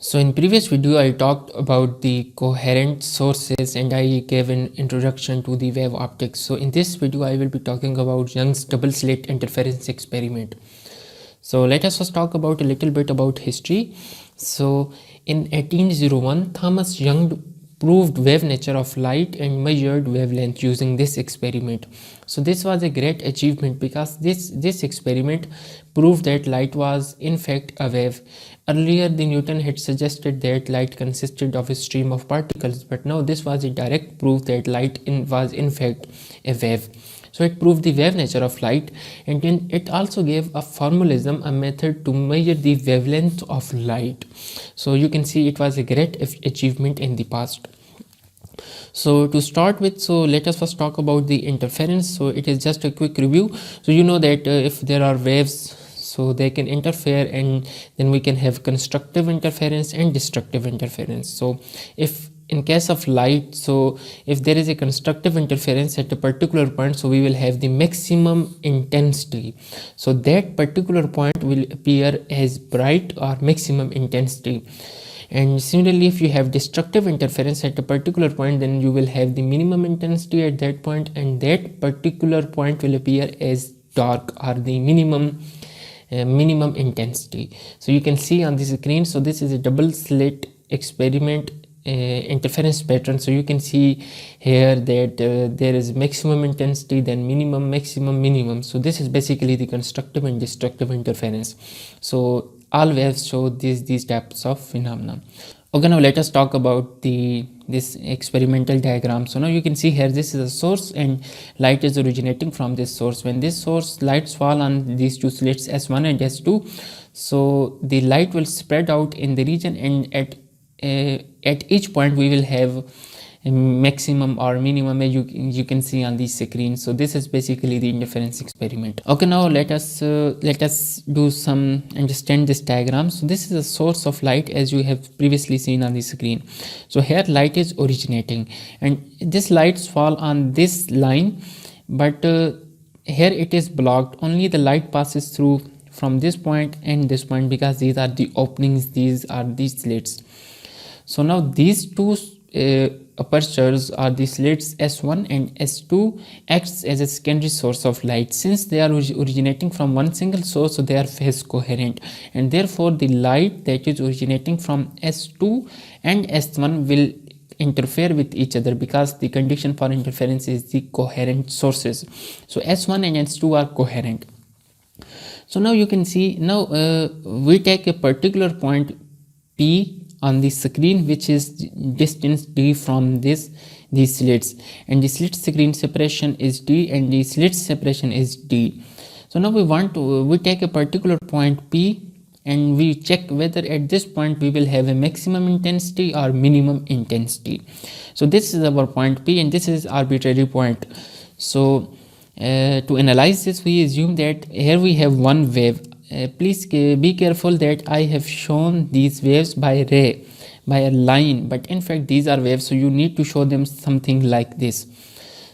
So in previous video I talked about the coherent sources and I gave an introduction to the wave optics. So in this video I will be talking about Young's double slit interference experiment. So let us first talk about a little bit about history. So in 1801 Thomas Young proved wave nature of light and measured wavelength using this experiment. So this was a great achievement because this experiment proved that light was in fact a wave. Earlier the Newton had suggested that light consisted of a stream of particles, but now this was a direct proof that light was in fact a wave. So it proved the wave nature of light, and then it also gave a formalism, a method to measure the wavelength of light. So you can see it was a great achievement in the past. So to start with, so let us first talk about the interference. So it is just a quick review. So you know that if there are waves, so they can interfere, and then we can have constructive interference and destructive interference. So if in case of light, so if there is a constructive interference at a particular point, so we will have the maximum intensity. So that particular point will appear as bright or maximum intensity. And similarly, if you have destructive interference at a particular point, then you will have the minimum intensity at that point, and that particular point will appear as dark or the minimum intensity. So you can see on this screen, so this is a double slit experiment interference pattern. So you can see here that there is maximum intensity, then minimum, maximum, minimum. So this is basically the constructive and destructive interference. So all waves show these types of phenomena. Okay, now let us talk about this experimental diagram. So now you can see here, this is a source and light is originating from this source. When this source lights fall on these two slits S1 and S2, so the light will spread out in the region, and at each point we will have a maximum or minimum, as you can see on the screen. So this is basically the interference experiment. Okay, now let us do some understand this diagram. So this is a source of light, as you have previously seen on the screen. So here light is originating, and this lights fall on this line, but here it is blocked. Only the light passes through from this point and this point, because these are the openings, these are the slits. So now these two apertures are the slits S1 and S2 acts as a secondary source of light. Since they are originating from one single source, so they are phase coherent, and therefore the light that is originating from S2 and S1 will interfere with each other, because the condition for interference is the coherent sources. So S1 and S2 are coherent. So now you can see, now we take a particular point P on the screen, which is distance d from these slits, and the slit screen separation is d and the slit separation is d. So now we take a particular point P, and we check whether at this point we will have a maximum intensity or minimum intensity. So this is our point P, and this is arbitrary point. So to analyze this, we assume that here we have one wave. Please be careful that I have shown these waves by a line, but in fact these are waves, so you need to show them something like this.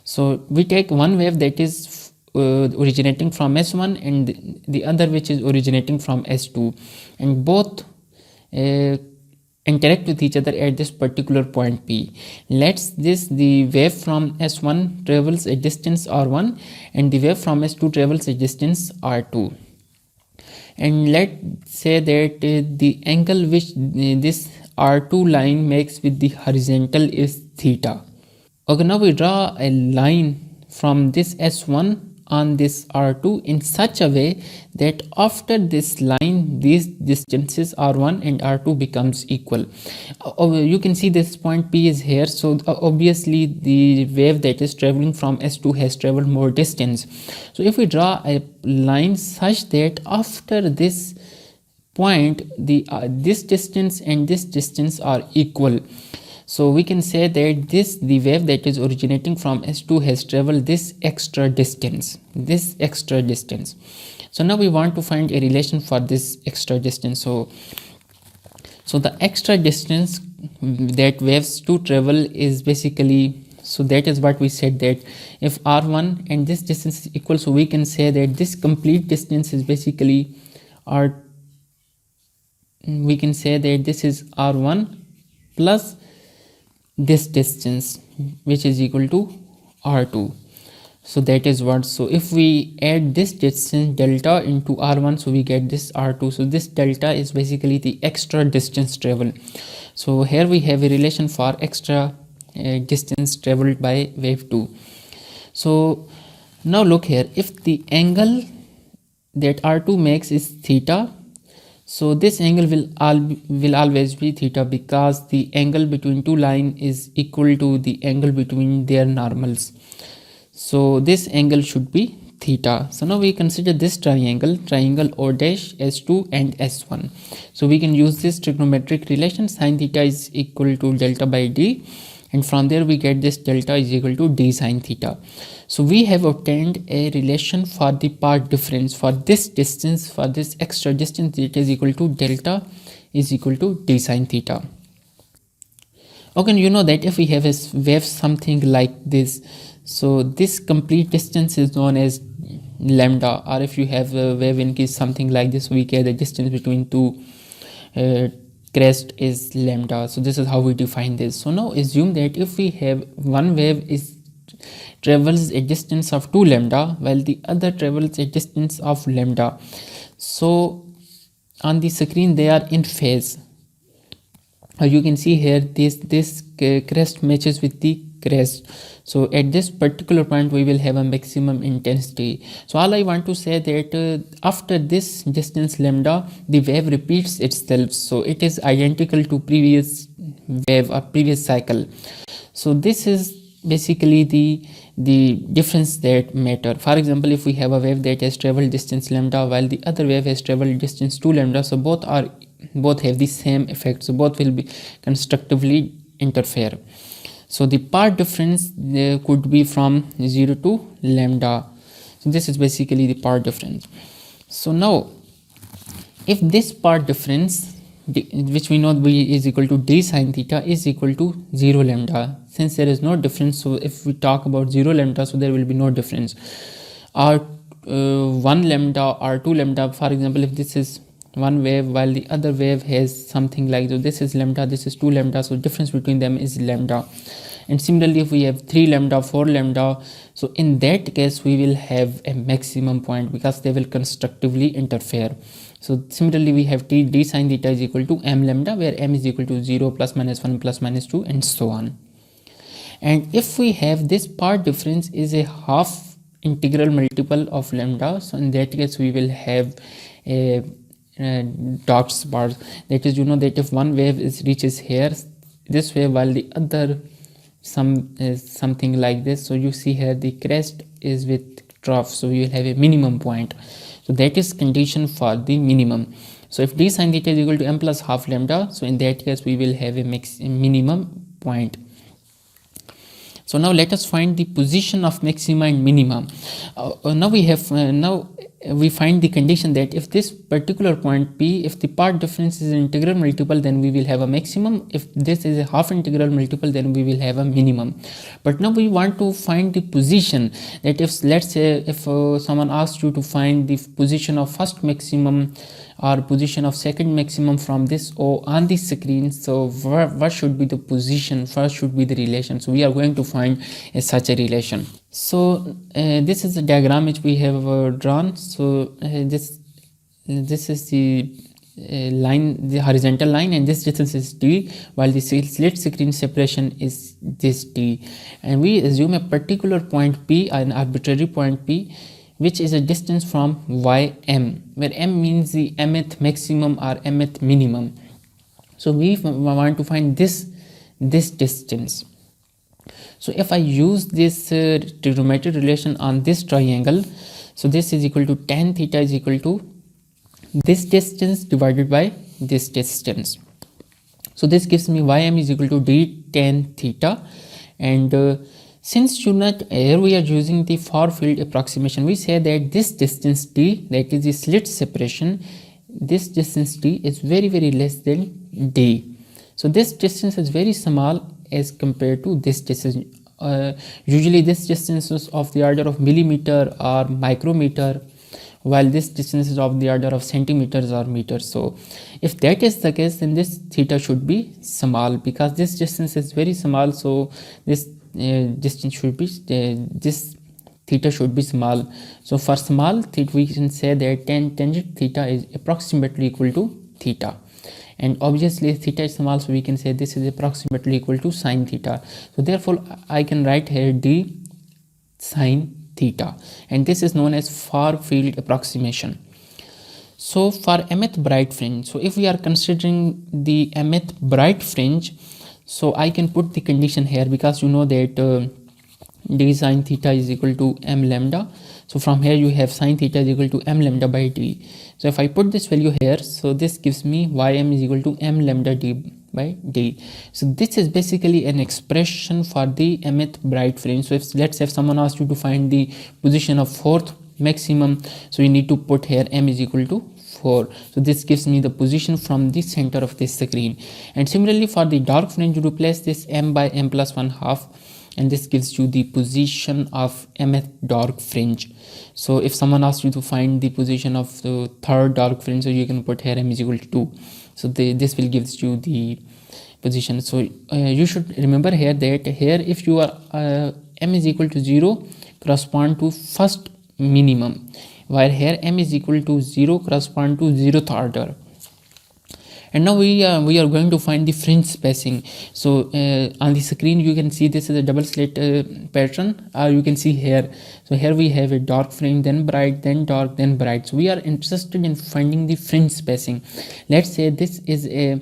So we take one wave that is originating from S1 and the other which is originating from S2, and both interact with each other at this particular point P. The wave from S1 travels a distance R1 and the wave from S2 travels a distance R2. And let's say that the angle which this R2 line makes with the horizontal is theta. Okay, now we draw a line from this S1 on this R2 in such a way that after this line these distances R1 and R2 becomes equal. You can see this point P is here, so obviously the wave that is traveling from S2 has traveled more distance. So if we draw a line such that after this point this distance and this distance are equal, so we can say that the wave that is originating from S2 has traveled this extra distance. So now we want to find a relation for this extra distance. So the extra distance that waves to travel is basically, so that is what we said, that if R1 and this distance is equal, so we can say that this complete distance is basically we can say that this is r1 plus this distance, which is equal to r2. So that is what, so if we add this distance delta into r1, so we get this r2. So this delta is basically the extra distance traveled. So here we have a relation for extra distance traveled by wave 2. So now look here, if the angle that r2 makes is theta, so this angle will always be theta, because the angle between two lines is equal to the angle between their normals. So this angle should be theta. So now we consider this triangle O dash S2 and S1. So we can use this trigonometric relation, sin theta is equal to delta by d, and from there we get this delta is equal to d sin theta. So we have obtained a relation for the path difference for this distance, for this extra distance, it is equal to delta is equal to d sin theta. Okay, you know that if we have a wave something like this, so this complete distance is known as lambda, or if you have a wave in case something like this, we get the distance between two crest is lambda. So this is how we define this. So now assume that if we have one wave is travels a distance of 2 lambda while the other travels a distance of lambda, so on the screen they are in phase. You can see here this crest matches with the crest. So at this particular point we will have a maximum intensity. So all I want to say that after this distance lambda, the wave repeats itself, so it is identical to previous wave or previous cycle. So this is basically the difference that matter. For example, if we have a wave that has traveled distance lambda while the other wave has traveled distance 2 lambda, so both have the same effect, so both will be constructively interfere. So the path difference could be from 0 to lambda. So this is basically the path difference. So now if this path difference, which we know is equal to d sin theta, is equal to 0 lambda, since there is no difference, so if we talk about 0 lambda, so there will be no difference. Or 1 lambda or 2 lambda, for example, if this is one wave while the other wave has something like, so this is lambda, this is 2 lambda, so difference between them is lambda. And similarly if we have 3 lambda, 4 lambda, so in that case we will have a maximum point because they will constructively interfere. So similarly we have d sin theta is equal to m lambda, where m is equal to 0, plus minus 1, plus minus 2, and so on. And if we have this path difference is a half integral multiple of lambda, so in that case we will have a dots bars. That is, you know that if one wave reaches here, this wave, while the other something like this, so you see here the crest is with trough, so you will have a minimum point. So that is condition for the minimum. So if d sin theta is equal to m plus half lambda, so in that case we will have a minimum point. So now let us find the position of maxima and minima. Now we find the condition that if this particular point P, if the path difference is an integral multiple, then we will have a maximum. If this is a half integral multiple, then we will have a minimum. But now we want to find the position, that if, let's say, if someone asks you to find the position of first maximum or position of second maximum from this O on the screen, so what should be the position, first should be the relation. So we are going to find such a relation. So this is the diagram which we have drawn. So this is the line, the horizontal line, and this distance is d, while the slit screen separation is this d. And we assume a particular point P, an arbitrary point P, which is a distance from ym, where m means the mth maximum or mth minimum. So we want to find this distance. So if I use this trigonometric relation on this triangle, so this is equal to tan theta is equal to this distance divided by this distance. So this gives me ym is equal to d tan theta. And since here we are using the far field approximation, we say that this distance d, that is the slit separation, this distance d is very less than d. So this distance is very small as compared to this distance. Usually this distance is of the order of millimeter or micrometer while this distance is of the order of centimeters or meters. So if that is the case, then this theta should be small, because this distance is very small. So this distance should be this theta should be small. So for small theta, we can say that tangent theta is approximately equal to theta, and obviously theta is small, so we can say this is approximately equal to sine theta. So therefore I can write here d sine theta, and this is known as far field approximation. So for mth bright fringe, so if we are considering the mth bright fringe, so I can put the condition here, because you know that d sine theta is equal to m lambda. So from here you have sine theta is equal to m lambda by d. So if I put this value here, so this gives me ym is equal to m lambda d by d. So this is basically an expression for the mth bright fringe. So if let's say if someone asks you to find the position of fourth maximum, so you need to put here m is equal to 4. So this gives me the position from the center of this screen. And similarly for the dark fringe, you replace this m by m plus 1/2, and this gives you the position of mth dark fringe. So if someone asks you to find the position of the third dark fringe, so you can put here m is equal to 2. So this will gives you the position. So you should remember here that here if you are m is equal to 0 correspond to first minimum, while here m is equal to 0 correspond to 0th order. And now we are going to find the fringe spacing. So on the screen you can see this is a double slit pattern, or you can see here. So here we have a dark fringe, then bright, then dark, then bright. So we are interested in finding the fringe spacing. Let's say this is a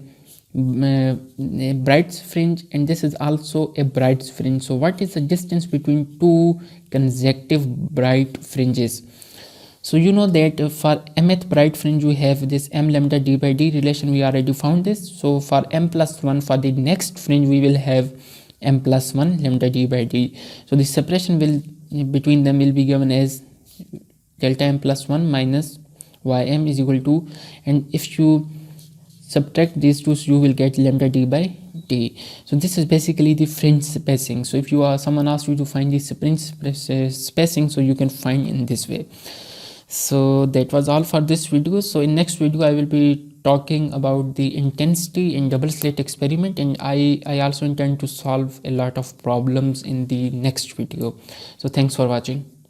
bright fringe, and this is also a bright fringe. So what is the distance between two consecutive bright fringes? So you know that for mth bright fringe you have this m lambda d by d relation, we already found this. So for m plus 1, for the next fringe we will have m plus 1 lambda d by d. So the separation will between them will be given as delta m plus 1 minus ym is equal to, and if you subtract these two, so you will get lambda d by d. So this is basically the fringe spacing. So if you are someone asks you to find the fringe spacing, so you can find in this way. So that was all for this video. So in next video I will be talking about the intensity in double slit experiment, and I also intend to solve a lot of problems in the next video. So thanks for watching.